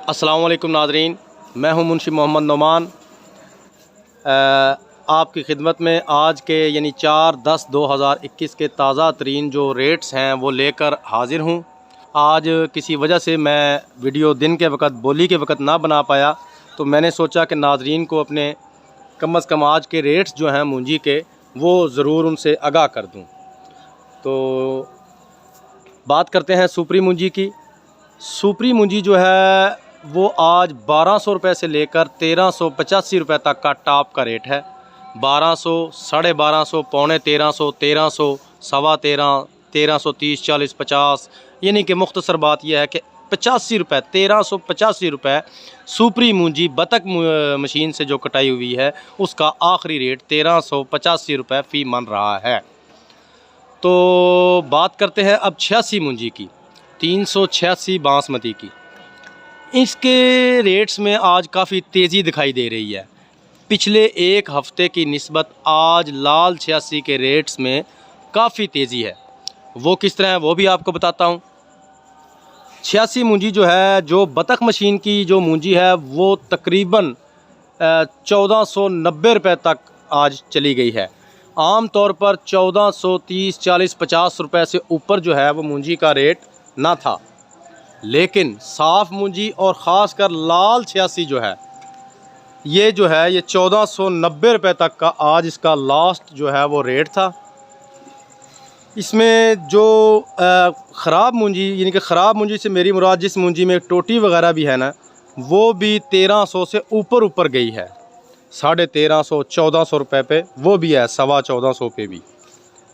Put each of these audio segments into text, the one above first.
अस्सलाम वालेकुम नाज़रीन, मैं हूं मुंशी मोहम्मद नोमान आपकी खिदमत में आज के यानी 4/10/2021 के ताज़ा तरीन जो रेट्स हैं वो लेकर हाज़िर हूं। आज किसी वजह से मैं वीडियो दिन के वक्त बोली के वक्त ना बना पाया, तो मैंने सोचा कि नाज़रीन को अपने कम अज़ कम आज के रेट्स जो हैं मूंजी के वो ज़रूर उनसे आगाह कर दूं। तो बात करते हैं सुपरी मूंजी की। सुपरी मूंजी जो है वो आज 1200 रुपये से लेकर 1385 रुपये तक का टॉप का रेट है। 1200, 1250, पौने 1300, 1300, सवा 13, 1330, 40, 50, यानी कि मुख्तसर बात यह है कि 85 रुपये, 1385 रुपये सुपरी मूंजी बतख मशीन से जो कटाई हुई है उसका आखिरी रेट 1385 रुपये फ़ी मन रहा है। तो बात करते हैं अब 86 मूंजी की, 386 बासमती की। इसके रेट्स में आज काफ़ी तेज़ी दिखाई दे रही है। पिछले एक हफ़्ते की निस्बत आज लाल 86 के रेट्स में काफ़ी तेज़ी है। वो किस तरह है वो भी आपको बताता हूँ। 86 मूंजी जो है, जो बतख मशीन की जो मूंजी है वो तकरीबन 1490 रुपये तक आज चली गई है। आम तौर पर 1430, 40, 50 रुपये से ऊपर जो है वो मूंजी का रेट ना था, लेकिन साफ़ मूंजी और ख़ास कर लाल 86 जो है ये 1490 रुपये तक का आज इसका लास्ट जो है वो रेट था। इसमें जो ख़राब मूंजी, यानी कि ख़राब मूंजी से मेरी मुराद जिस मूंजी में टोटी वगैरह भी है ना, वो भी 1300 से ऊपर गई है। 1350, 1400 रुपये पे वो भी है, 1425 पे भी।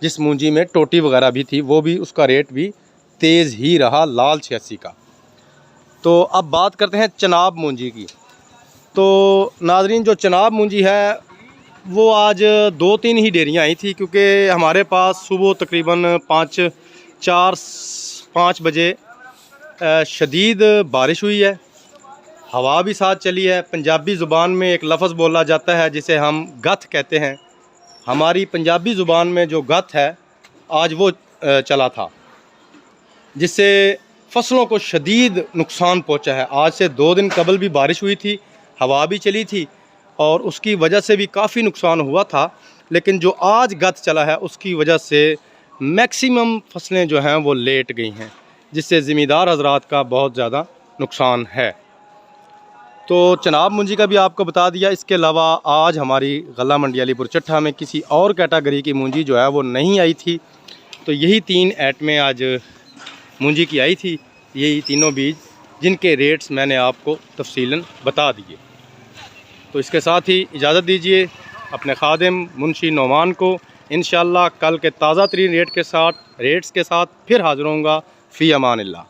जिस मूंजी में टोटी वगैरह भी थी वो भी, उसका रेट भी तेज़ ही रहा लाल 86 का। तो अब बात करते हैं चनाब मूंजी की। तो नाज़रीन, जो चनाब मूंजी है वो आज 2-3 ही डेरियाँ आई थी, क्योंकि हमारे पास सुबह तकरीबन 4-5 बजे शदीद बारिश हुई है, हवा भी साथ चली है। पंजाबी ज़ुबान में एक लफ्ज़ बोला जाता है जिसे हम गथ कहते हैं। हमारी पंजाबी ज़ुबान में जो गथ है आज वो चला था, जिससे फ़सलों को शदीद नुकसान पहुंचा है। आज से 2 दिन कबल भी बारिश हुई थी, हवा भी चली थी और उसकी वजह से भी काफ़ी नुकसान हुआ था। लेकिन जो आज गत चला है उसकी वजह से मैक्सिमम फसलें जो हैं वो लेट गई हैं, जिससे ज़मींदार हज़रात का बहुत ज़्यादा नुकसान है। तो चनाब मूंजी का भी आपको बता दिया। इसके अलावा आज हमारी गला मंडी अलीपुर चट्ठा में किसी और कैटेगरी की मूंजी जो है वो नहीं आई थी। तो यही 3 आइटमें आज मूंजी की आई थी, यही तीनों बीज जिनके रेट्स मैंने आपको तफसीलन बता दिए। तो इसके साथ ही इजाज़त दीजिए अपने खादिम मुंशी नोमान को। इंशाअल्लाह कल के ताज़ा तरीन रेट्स के साथ फिर हाज़िर होऊंगा। फ़ी अमानिल्लाह।